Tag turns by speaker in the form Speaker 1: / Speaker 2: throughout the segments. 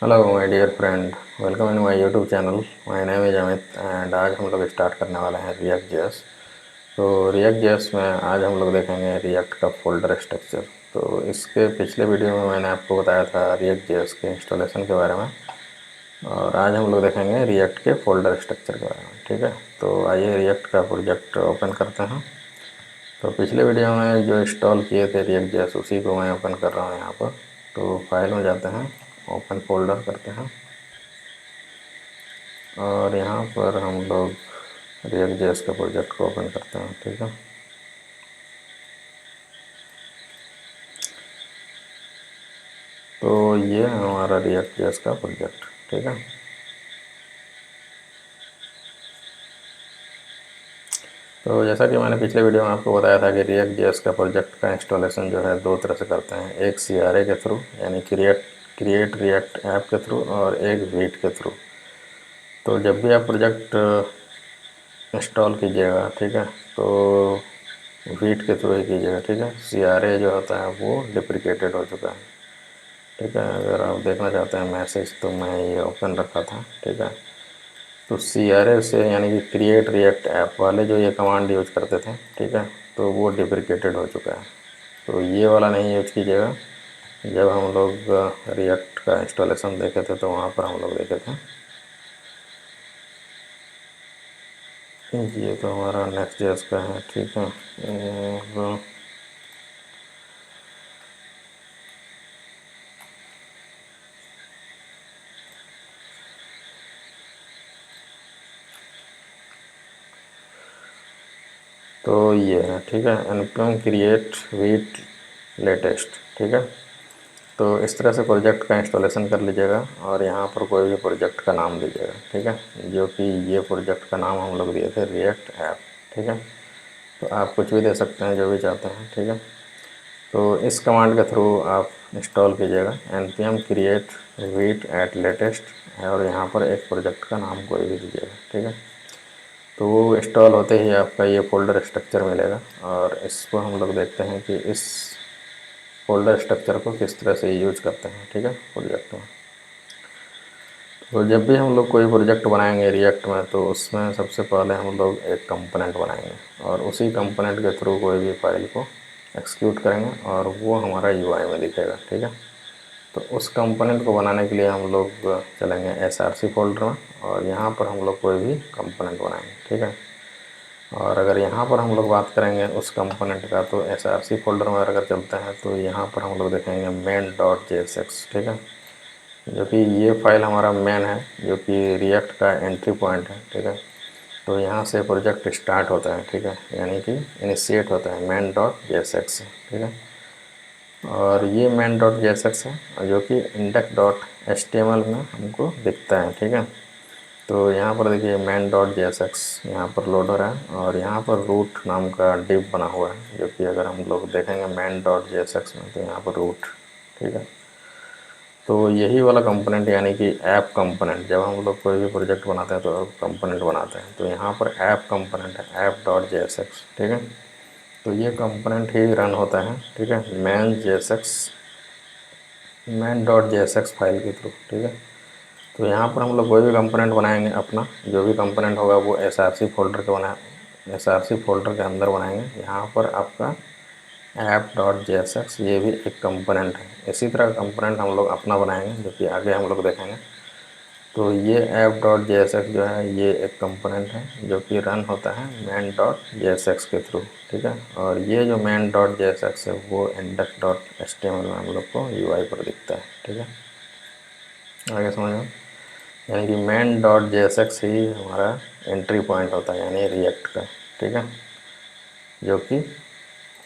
Speaker 1: Hello my dear friend, welcome in my YouTube channel. My name is Amit and आज हम लोग start करने वाले हैं रिएक्ट जेएस। तो रिएक्ट जेएस में आज हम लोग देखेंगे रिएक्ट का फोल्डर स्ट्रक्चर। तो इसके पिछले वीडियो में मैंने आपको बताया था रिएक्ट जेएस के इंस्टॉलेशन के बारे में, और आज हम लोग देखेंगे रिएक्ट के फोल्डर स्ट्रक्चर के बारे में। ठीक है, तो आइए रिएक्ट का प्रोजेक्ट ओपन करते हैं। तो पिछले वीडियो में जो इंस्टॉल किए थे रिएक्ट जेएस उसी को मैं ओपन कर रहा हूँ यहाँ पर। तो फाइल में जाते हैं, ओपन फोल्डर करते हैं और यहाँ पर हम लोग रिएक्ट जेएस का प्रोजेक्ट को ओपन करते हैं। ठीक है, तो ये है हमारा रिएक्ट जेएस का प्रोजेक्ट। ठीक है, तो जैसा कि मैंने पिछले वीडियो में आपको बताया था कि रिएक्ट जेएस का प्रोजेक्ट का इंस्टॉलेशन जो है दो तरह से करते हैं, एक CRA के थ्रू यानी क्रिएट रिएक्ट ऐप के थ्रू, और एक वीट के थ्रू। तो जब भी आप प्रोजेक्ट इंस्टॉल कीजिएगा, ठीक है, तो वीट के थ्रू ही कीजिएगा। ठीक है, CRA जो होता है वो डिप्रिकेटेड हो चुका है। ठीक है, अगर आप देखना चाहते हैं मैसेज तो मैं ये ओपन रखा था। ठीक है, तो CRA से यानी कि क्रिएट रिएक्ट ऐप वाले जो ये कमांड यूज करते थे, ठीक है, तो वो डिप्रिकेटेड हो चुका है। तो ये वाला नहीं यूज कीजिएगा। जब हम लोग रिएक्ट का इंस्टॉलेशन देखे थे तो वहाँ पर हम लोग देखे थे। ये तो हमारा नेक्स्ट जेएस का है। ठीक है, और तो ये है। ठीक है, npm क्रिएट वीट लेटेस्ट। ठीक है, तो इस तरह से प्रोजेक्ट का इंस्टॉलेशन कर लीजिएगा और यहाँ पर कोई भी प्रोजेक्ट का नाम दीजिएगा। ठीक है, जो कि ये प्रोजेक्ट का नाम हम लोग दिए थे रिएक्ट ऐप। ठीक है, तो आप कुछ भी दे सकते हैं जो भी चाहते हैं। ठीक है, तो इस कमांड के थ्रू आप इंस्टॉल कीजिएगा npm create Vite at latest, और यहाँ पर एक प्रोजेक्ट का नाम कोई भी दीजिएगा। ठीक है, तो वो इंस्टॉल होते ही आपका ये फ़ोल्डर स्ट्रक्चर मिलेगा, और इसको हम लोग देखते हैं कि इस फोल्डर स्ट्रक्चर को किस तरह से यूज करते हैं। ठीक है, प्रोजेक्ट में तो जब भी हम लोग कोई प्रोजेक्ट बनाएंगे रिएक्ट में, तो उसमें सबसे पहले हम लोग एक कंपोनेंट बनाएंगे और उसी कंपोनेंट के थ्रू कोई भी फाइल को एक्सिक्यूट करेंगे और वो हमारा UI में दिखेगा। ठीक है, तो उस कंपोनेंट को बनाने के लिए हम लोग चलेंगे SRC फोल्डर में, और यहाँ पर हम लोग कोई भी कंपोनेंट बनाएंगे। ठीक है, और अगर यहाँ पर हम लोग बात करेंगे उस कंपोनेंट का, तो SRC फोल्डर में अगर चलते हैं तो यहाँ पर हम लोग देखेंगे main.jsx। ठीक है, जो कि ये फाइल हमारा मेन है, जो कि रिएक्ट का एंट्री पॉइंट है। ठीक है, तो यहाँ से प्रोजेक्ट स्टार्ट होता है। ठीक है, यानी कि इनिशिएट होता है main.jsx से। ठीक है, और ये main.jsx है जो कि index.html में हमको दिखता है। ठीक है, तो यहाँ पर देखिए main.jsx यहाँ पर लोड हो रहा है, और यहाँ पर रूट नाम का डिव बना हुआ है, जो कि अगर हम लोग देखेंगे main.jsx में तो यहाँ पर रूट। ठीक है, तो यही वाला कंपोनेंट यानी कि ऐप कंपोनेंट, जब हम लोग कोई भी प्रोजेक्ट बनाते हैं तो कंपोनेंट बनाते हैं, तो यहाँ पर ऐप कंपोनेंट है app.jsx। ठीक है, तो ये कंपोनेंट ही रन होता है। ठीक है, main.jsx फाइल के थ्रू। ठीक है, तो यहाँ पर हम लोग कोई भी कंपोनेंट बनाएंगे, अपना जो भी कंपोनेंट होगा वो SRC फोल्डर के SRC फोल्डर के अंदर बनाएंगे। यहाँ पर आपका app.jsx ये भी एक कंपोनेंट है। इसी तरह का कंपोनेंट हम लोग अपना बनाएंगे, जो कि आगे हम लोग देखेंगे। तो ये app.jsx जो है ये एक कंपोनेंट है जो कि रन होता है main.jsx के थ्रू। ठीक है, और ये जो main.jsx है वो index.html में हम लोग को UI पर दिखता है। ठीक है, आगे समझ में, यानी कि main.jsx ही हमारा एंट्री पॉइंट होता है यानी रिएक्ट का। ठीक है, जो कि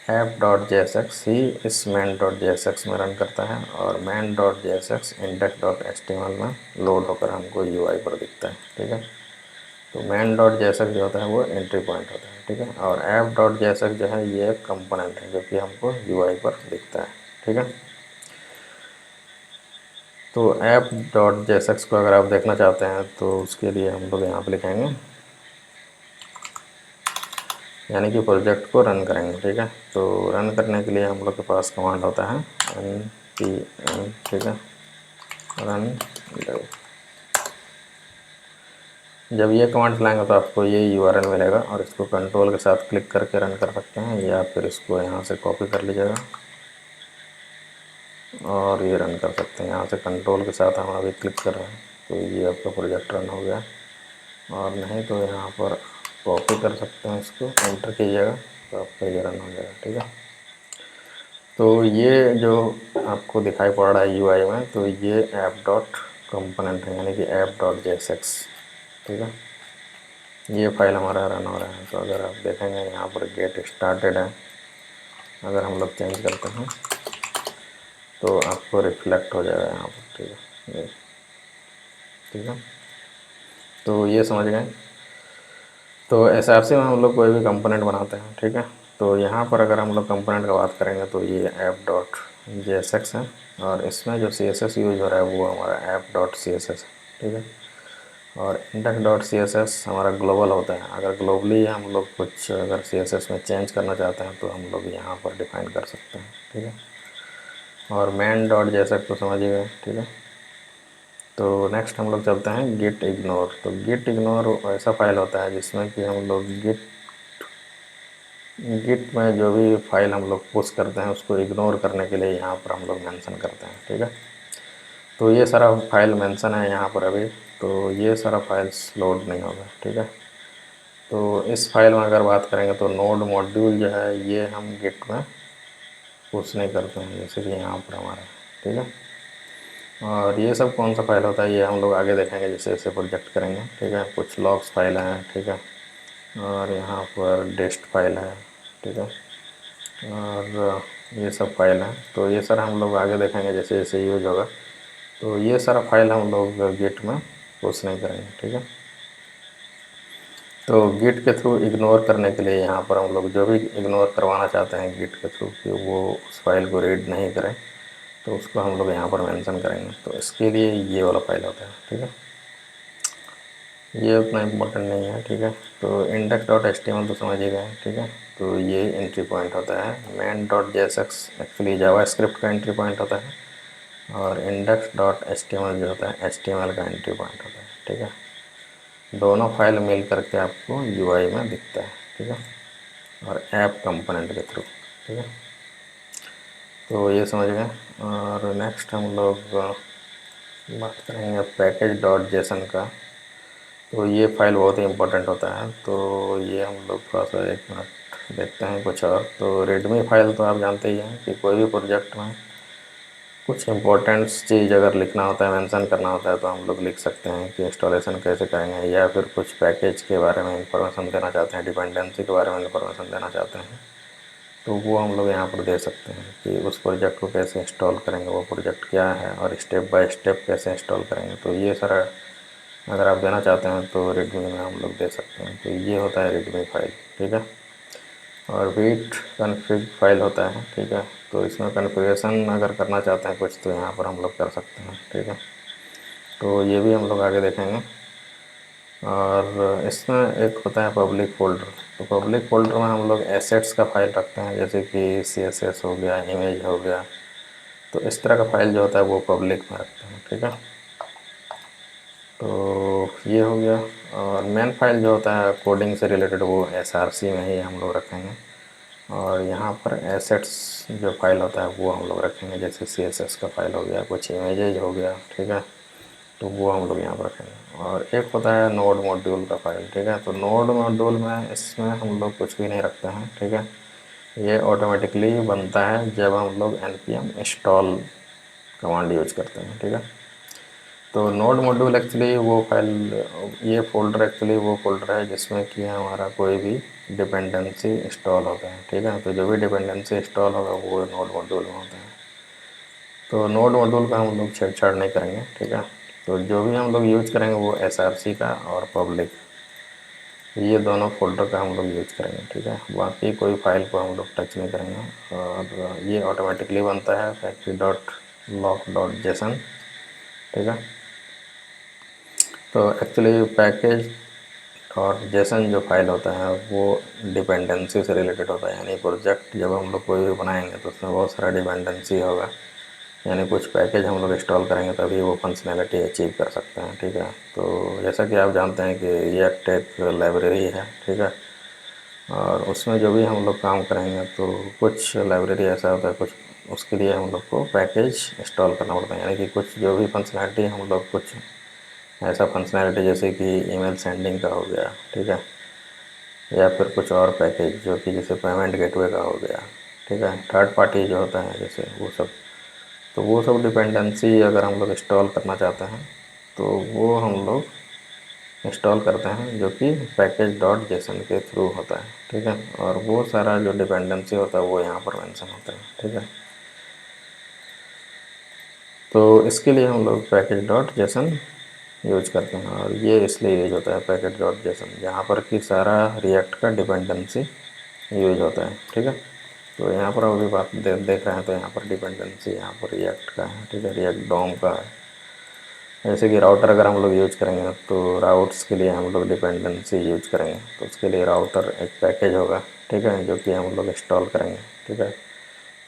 Speaker 1: app.jsx ही इस main.jsx में रन करता है, और main.jsx index.html में लोड होकर हमको UI पर दिखता है। ठीक है, तो main.jsx जो होता है वो एंट्री पॉइंट होता है। ठीक है, और app.jsx जो है ये एक कंपोनेंट है जो कि हमको UI पर दिखता है। ठीक है, तो app.jsx को अगर आप देखना चाहते हैं तो उसके लिए हम लोग यहाँ पर लिखेंगे, यानी कि प्रोजेक्ट को रन करेंगे। ठीक है, तो रन करने के लिए हम लोग के पास कमांड होता है npm। ठीक है, रन dev। जब ये कमांड चलाएंगे तो आपको ये यूआरएल मिलेगा और इसको कंट्रोल के साथ क्लिक करके रन कर सकते हैं, या फिर इसको यहाँ से कॉपी कर लीजिएगा और ये रन कर सकते हैं। यहाँ से कंट्रोल के साथ हम अभी क्लिक कर रहे हैं तो ये आपका प्रोजेक्ट रन हो गया, और नहीं तो यहाँ पर कॉपी कर सकते हैं, इसको एंटर कीजिएगा तो आपका ये रन हो जाएगा। ठीक है, तो ये जो आपको दिखाई पड़ रहा है यूआई में, तो ये ऐप डॉट कंपोनेंट है, यानी कि ऐप डॉट JSX। ठीक है, ये फाइल हमारा रन हो रहा है। तो अगर आप देखेंगे यहाँ पर गेट स्टार्टेड है, अगर हम लोग चेंज करते हैं तो आपको रिफ्लेक्ट हो जाएगा यहाँ पर। ठीक है, ठीक है, तो ये समझ गए। तो SRC में हम लोग कोई भी कंपोनेंट बनाते हैं। ठीक है, तो यहाँ पर अगर हम लोग कंपोनेंट का बात करेंगे तो ये ऐप डॉट JSX है, और इसमें जो CSS यूज हो रहा है वो हमारा ऐप डॉट CSS है। ठीक है, और इंडेक्स डॉट CSS हमारा ग्लोबल होता है। अगर ग्लोबली हम लोग कुछ अगर CSS में चेंज करना चाहते हैं तो हम लोग यहाँ पर डिफाइन कर सकते हैं। ठीक है, और मेन डॉट JSX तो समझ ही गए। ठीक है, तो नेक्स्ट हम लोग चलते हैं गिट इग्नोर। तो गिट इग्नोर ऐसा फाइल होता है जिसमें कि हम लोग गिट में जो भी फाइल हम लोग पुश करते हैं उसको इग्नोर करने के लिए यहाँ पर हम लोग मेंशन करते हैं। ठीक है, तो ये सारा फाइल मेंशन है यहाँ पर अभी, तो ये सारा फाइल्स लोड नहीं होगा। ठीक है, तो इस फाइल में अगर बात करेंगे तो नोड मॉड्यूल जो है ये हम गिट में पुश नहीं करते हैं, जैसे कि यहाँ पर हमारा। ठीक है, और ये सब कौन सा फाइल होता है ये हम लोग आगे देखेंगे जैसे जैसे प्रोजेक्ट करेंगे। ठीक है, कुछ लॉग्स फाइल हैं। ठीक है, और यहाँ पर डेस्ट फाइल है। ठीक है, और ये सब फाइल हैं। तो ये सारा हम लोग आगे देखेंगे जैसे जैसे यूज होगा। तो ये सारा फाइल हम लोग गिट में पुश नहीं करेंगे। ठीक है, तो गिट के थ्रू इग्नोर करने के लिए यहाँ पर हम लोग जो भी इग्नोर करवाना चाहते हैं गिट के थ्रू कि वो उस फाइल को रीड नहीं करें, तो उसको हम लोग यहाँ पर मेंशन करेंगे। तो इसके लिए ये वाला फाइल होता है। ठीक है, ये उतना इम्पोर्टेंट नहीं है। ठीक है, तो इंडेक्स डॉट HTML तो समझ ही गए। ठीक है, तो ये एंट्री पॉइंट होता है। Main dot JSX actually JavaScript का एंट्री पॉइंट होता है, और इंडेक्स डॉट HTML जो होता है HTML का एंट्री पॉइंट होता है। ठीक है, दोनों फाइल मिल करके आपको UI में दिखता है। ठीक है, और ऐप कंपोनेंट के थ्रू। ठीक है, तो ये समझ गए। और नेक्स्ट हम लोग बात करेंगे पैकेज डॉट JSON का। तो ये फाइल बहुत ही इम्पोर्टेंट होता है, तो ये हम लोग थोड़ा सा 1 मिनट देखते हैं कुछ और। तो रेडमी फाइल तो आप जानते ही हैं कि कोई भी प्रोजेक्ट में कुछ इम्पोर्टेंट्स चीज़ अगर लिखना होता है, मेंशन करना होता है, तो हम लोग लिख सकते हैं कि इंस्टॉलेशन कैसे करेंगे, या फिर कुछ पैकेज के बारे में इंफॉर्मेशन देना चाहते हैं, डिपेंडेंसी के बारे में इंफॉर्मेशन देना चाहते हैं, तो वो हम लोग यहाँ पर दे सकते हैं कि उस प्रोजेक्ट को कैसे इंस्टॉल करेंगे, वो प्रोजेक्ट क्या है, और स्टेप बाय स्टेप कैसे इंस्टॉल करेंगे। तो ये सारा अगर आप देना चाहते हैं तो रेडमी में हम लोग दे सकते हैं। तो ये होता है रेडमी फाइल। ठीक है, और वेट कन्फिग फाइल होता है। ठीक है, तो इसमें कन्फिगरेशन अगर करना चाहते हैं कुछ तो यहाँ पर हम लोग कर सकते हैं। ठीक है, तो ये भी हम लोग आगे देखेंगे। और इसमें एक होता है पब्लिक फ़ोल्डर। तो पब्लिक फ़ोल्डर में हम लोग एसेट्स का फाइल रखते हैं, जैसे कि CSS हो गया, इमेज हो गया। तो इस तरह का फाइल जो होता है वो पब्लिक में रखते हैं। ठीक है, तो ये हो गया। और मेन फाइल जो होता है कोडिंग से रिलेटेड वो SRC में ही हम लोग रखेंगे। और यहाँ पर एसेट्स जो फाइल होता है वो हम लोग रखेंगे, जैसे CSS का फाइल हो गया, कुछ इमेजेज हो गया। ठीक है, तो वो हम लोग यहाँ पर रखेंगे। और एक होता है नोड मॉड्यूल का फाइल। ठीक है, तो नोड मॉड्यूल में इसमें हम लोग कुछ भी नहीं रखते हैं। ठीक है, ये ऑटोमेटिकली बनता है जब हम लोग npm इंस्टॉल कमांड यूज करते हैं। ठीक है, तो नोड मॉड्यूल एक्चुअली वो फाइल, ये फ़ोल्डर एक्चुअली वो फ़ोल्डर है जिसमें कि हमारा कोई भी डिपेंडेंसी इंस्टॉल होता है। ठीक है, तो जो भी डिपेंडेंसी इंस्टॉल होगा वो नोड मॉड्यूल में होता है। तो नोड मॉड्यूल का हम लोग छेड़छाड़ नहीं करेंगे। ठीक है, तो जो भी हम लोग यूज करेंगे वो SRC का और पब्लिक, ये दोनों फोल्डर का हम लोग यूज करेंगे। ठीक है, बाकी कोई फाइल को हम लोग टच नहीं करेंगे। और ये ऑटोमेटिकली बनता है factory dot lock dot JSON. ठीक है, तो एक्चुअली पैकेज और जेसन जो फाइल होता है वो डिपेंडेंसी से रिलेटेड होता है, यानी प्रोजेक्ट जब हम लोग कोई भी बनाएंगे तो उसमें बहुत सारा डिपेंडेंसी होगा। यानी कुछ पैकेज हम लोग इंस्टॉल करेंगे तभी वो फंक्शनैलिटी अचीव कर सकते हैं, ठीक है। तो जैसा कि आप जानते हैं कि रिएक्ट एक लाइब्रेरी है, ठीक है, और उसमें जो भी हम लोग काम करेंगे तो कुछ लाइब्रेरी ऐसा होता है, कुछ उसके लिए हम लोग को पैकेज इंस्टॉल करना पड़ता है। यानी कि कुछ जो भी फंक्शनैलिटी हम लोग कुछ ऐसा फंक्शनैलिटी जैसे कि ईमेल सेंडिंग का हो गया, ठीक है, या फिर कुछ और पैकेज जो कि जैसे पेमेंट गेटवे का हो गया, ठीक है, थर्ड पार्टी जो होता है जैसे वो सब, तो वो सब डिपेंडेंसी अगर हम लोग इंस्टॉल करना चाहते हैं तो वो हम लोग इंस्टॉल करते हैं जो कि पैकेज डॉट जेसन के थ्रू होता है, ठीक है। और वो सारा जो डिपेंडेंसी होता है वो यहाँ पर मेंशन होता है, ठीक है। तो इसके लिए हम लोग पैकेज डॉट जेसन यूज करते हैं, और ये इसलिए यूज होता है पैकेज डॉट जेसन, जहाँ पर कि सारा रिएक्ट का डिपेंडेंसी यूज होता है, ठीक है। तो यहाँ पर अभी बात देख रहे हैं तो यहाँ पर डिपेंडेंसी यहाँ पर रिएक्ट का है, ठीक है, रिएक्ट डोम का है। जैसे कि राउटर अगर हम लोग यूज करेंगे तो राउट्स के लिए हम लोग डिपेंडेंसी यूज करेंगे, तो उसके लिए राउटर एक पैकेज होगा, ठीक है, जो कि हम लोग इंस्टॉल करेंगे, ठीक है।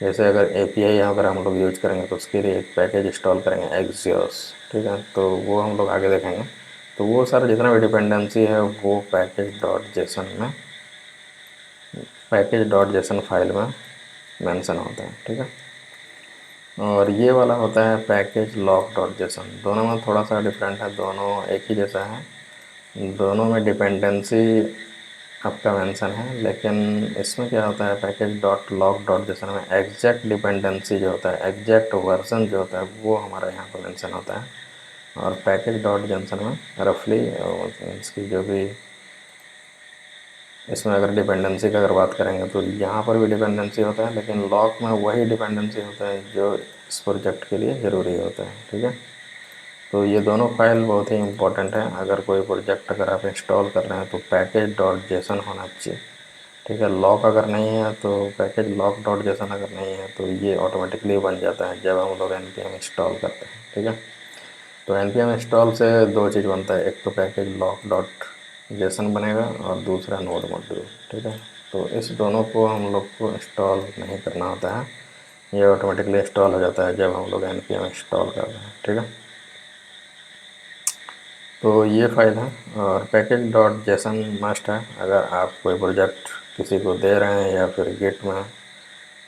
Speaker 1: जैसे अगर एपीआई अगर हम लोग यूज करेंगे तो उसके लिए एक पैकेज इंस्टॉल करेंगे एक्सियोस, ठीक है, तो वो हम लोग आगे देखेंगे। तो वो सारा जितना भी डिपेंडेंसी है वो पैकेज डॉट जेसन फाइल में मेंशन होता है, ठीक है। और ये वाला होता है पैकेज लॉक डॉट जेसन। दोनों में थोड़ा सा डिफरेंट है, दोनों एक ही जैसा है, दोनों में डिपेंडेंसी आपका मेंशन है, लेकिन इसमें क्या होता है package dot lock dot JSON में एग्जैक्ट डिपेंडेंसी जो होता है, एग्जैक्ट वर्जन जो होता है वो हमारा यहाँ पर मेंशन होता है। और पैकेज डॉट जेसन में रफली इसकी जो भी इसमें अगर डिपेंडेंसी की अगर बात करेंगे तो यहाँ पर भी डिपेंडेंसी होता है, लेकिन लॉक में वही डिपेंडेंसी होता है जो इस प्रोजेक्ट के लिए ज़रूरी होता है, ठीक है। तो ये दोनों फाइल बहुत ही इंपॉर्टेंट है। अगर कोई प्रोजेक्ट अगर आप इंस्टॉल कर रहे हैं तो पैकेज डॉट जेसन होना चाहिए, ठीक है। लॉक अगर नहीं है तो पैकेज लॉक डॉट जेसन अगर नहीं है तो ये ऑटोमेटिकली बन जाता है जब हम लोग npm इंस्टॉल करते हैं, ठीक है। तो npm इंस्टॉल से दो चीज़ बनता है, एक तो पैकेज लॉक डॉट जेसन बनेगा और दूसरा नोड मॉड्यूल, ठीक है। तो इस दोनों को हम लोग को इंस्टॉल नहीं करना होता है, ये ऑटोमेटिकली इंस्टॉल हो जाता है जब हम लोग npm इंस्टॉल करते हैं, ठीक है। तो ये फाइल है, और पैकेज डॉट जेसन मस्ट है। अगर आप कोई प्रोजेक्ट किसी को दे रहे हैं या फिर गिट में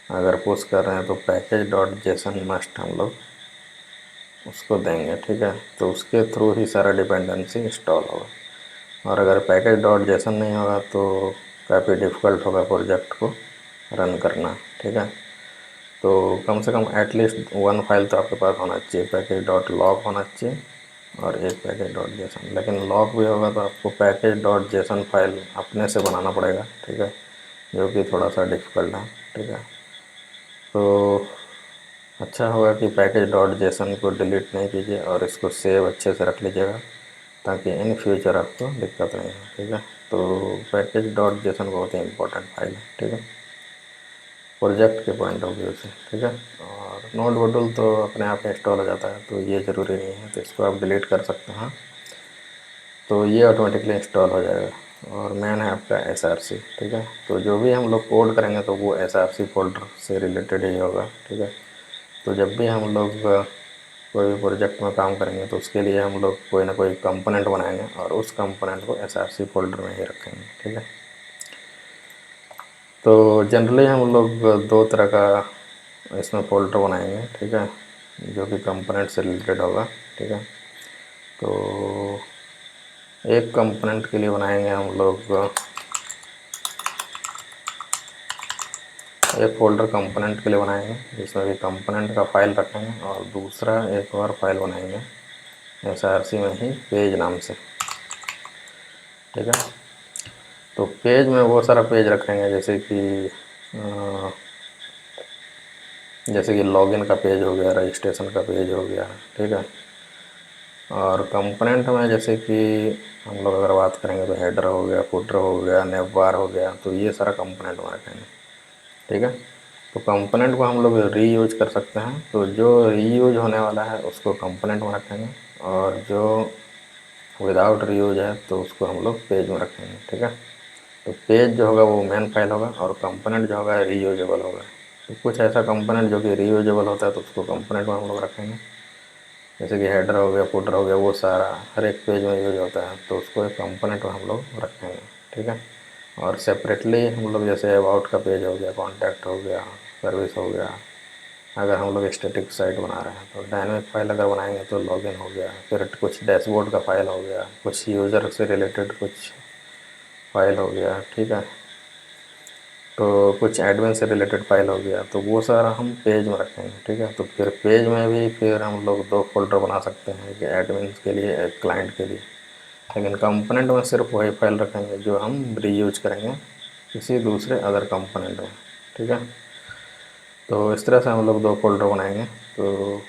Speaker 1: अगर पुश कर रहे हैं तो पैकेज डॉट जेसन मस्ट हम लोग उसको देंगे, ठीक है। तो उसके थ्रू ही सारा डिपेंडेंसी इंस्टॉल होगा। और अगर पैकेज डॉट जेसन नहीं होगा तो काफ़ी डिफ़िकल्ट होगा प्रोजेक्ट को रन करना, ठीक है। तो कम से कम एटलीस्ट वन फाइल तो आपके पास होना चाहिए, पैकेज डॉट लॉग होना चाहिए और एक पैकेज डॉट जेसन। लेकिन लॉग भी होगा तो आपको पैकेज डॉट जेसन फाइल अपने से बनाना पड़ेगा, ठीक है, जो कि थोड़ा सा डिफ़िकल्ट है, ठीक है। तो अच्छा होगा कि पैकेज डॉट जेसन को डिलीट नहीं कीजिए और इसको सेव अच्छे से रख लीजिएगा ताकि इन फ्यूचर आपको दिक्कत नहीं हो, ठीक है। तो पैकेज डॉट जेसन बहुत ही इंपॉर्टेंट फाइल है, ठीक है, प्रोजेक्ट के पॉइंट ऑफ व्यू से, ठीक है। और नोड मॉड्यूल तो अपने आप इंस्टॉल हो जाता है तो ये ज़रूरी नहीं है, तो इसको आप डिलीट कर सकते हैं, तो ये ऑटोमेटिकली इंस्टॉल हो जाएगा। और मेन है आपका SRC, ठीक है। तो जो भी हम लोग कोड करेंगे तो वो SRC फोल्डर से रिलेटेड ही होगा, ठीक है। तो जब भी हम लोग कोई भी प्रोजेक्ट में काम करेंगे तो उसके लिए हम लोग कोई ना कोई कंपोनेंट बनाएंगे और उस कंपोनेंट को SRC फोल्डर में ही रखेंगे, ठीक है। तो जनरली हम लोग दो तरह का इसमें फोल्डर बनाएंगे, ठीक है, जो कि कंपोनेंट से रिलेटेड होगा, ठीक है। तो एक कंपोनेंट के लिए बनाएंगे हम लोग एक फ़ोल्डर कंपोनेंट के लिए बनाएंगे जिसमें भी कंपोनेंट का फ़ाइल रखेंगे, और दूसरा एक और फाइल बनाएंगे SRC में ही पेज नाम से, ठीक है। तो पेज में वो सारा पेज रखेंगे जैसे कि लॉगिन का पेज हो गया, रजिस्ट्रेशन का पेज हो गया, ठीक है। और कंपोनेंट में जैसे कि हम लोग अगर बात करेंगे तो हेडर हो गया, फुटर हो गया, नेव बार हो गया, तो ये सारा कंपोनेंट में रखेंगे, ठीक है। तो कंपोनेंट को हम लोग रीयूज कर सकते हैं, तो जो रीयूज होने वाला है उसको कंपोनेंट में रखेंगे, और जो विदाउट रीयूज है तो उसको हम लोग पेज में रखेंगे, ठीक है। तो पेज जो होगा वो मेन फाइल होगा और कंपोनेंट जो होगा रीयूजेबल होगा, तो कुछ ऐसा कंपोनेंट जो कि रीयूजेबल होता है तो उसको कंपोनेंट में हम लोग रखेंगे, जैसे कि हेडर हो गया, फुटर हो गया, वो सारा हर एक पेज में यूज होता है तो उसको एक कंपोनेंट में हम लोग रखेंगे, ठीक है। और सेपरेटली हम लोग जैसे अबाउट का पेज हो गया, कॉन्टैक्ट हो गया, सर्विस हो गया, अगर हम लोग स्टैटिक साइट बना रहे हैं तो डायनेमिक फाइल अगर बनाएंगे तो लॉगिन हो गया, फिर कुछ डैशबोर्ड का फाइल हो गया, कुछ यूज़र से रिलेटेड कुछ फाइल हो गया, ठीक है। तो कुछ एडमिन से रिलेटेड फाइल हो गया, तो वो सारा हम पेज में रखेंगे, ठीक है। तो फिर पेज में भी फिर हम लोग 2 फ़ोल्डर बना सकते हैं, एक एडमिन के लिए, एक क्लाइंट के लिए। लेकिन कंपोनेंट में सिर्फ वही फाइल रखेंगे जो हम रीयूज करेंगे किसी दूसरे अदर कंपोनेंट में, ठीक है। तो इस तरह से हम लोग 2 फ़ोल्डर बनाएंगे। तो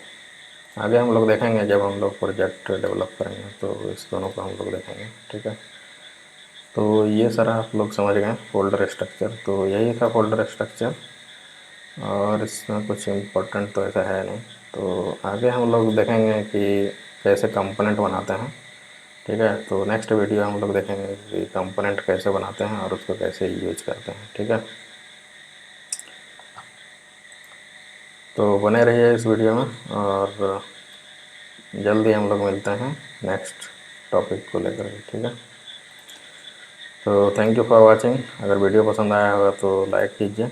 Speaker 1: आगे हम लोग देखेंगे जब हम लोग प्रोजेक्ट डेवलप करेंगे तो इस दोनों को हम लोग देखेंगे, ठीक है। तो ये सारा आप लोग समझ गए फ़ोल्डर स्ट्रक्चर, तो यही था फ़ोल्डर स्ट्रक्चर, और इसमें कुछ इम्पोर्टेंट तो ऐसा है नहीं। तो आगे हम लोग देखेंगे कि कैसे कंपोनेंट बनाते हैं, ठीक है। तो नेक्स्ट वीडियो हम लोग देखेंगे कि कंपोनेंट कैसे बनाते हैं और उसको कैसे यूज करते हैं, ठीक है। तो बने रहिए इस वीडियो में, और जल्दी हम लोग मिलते हैं नेक्स्ट टॉपिक को लेकर के, ठीक है। तो थैंक यू फॉर वाचिंग। अगर वीडियो पसंद आया होगा तो लाइक कीजिए।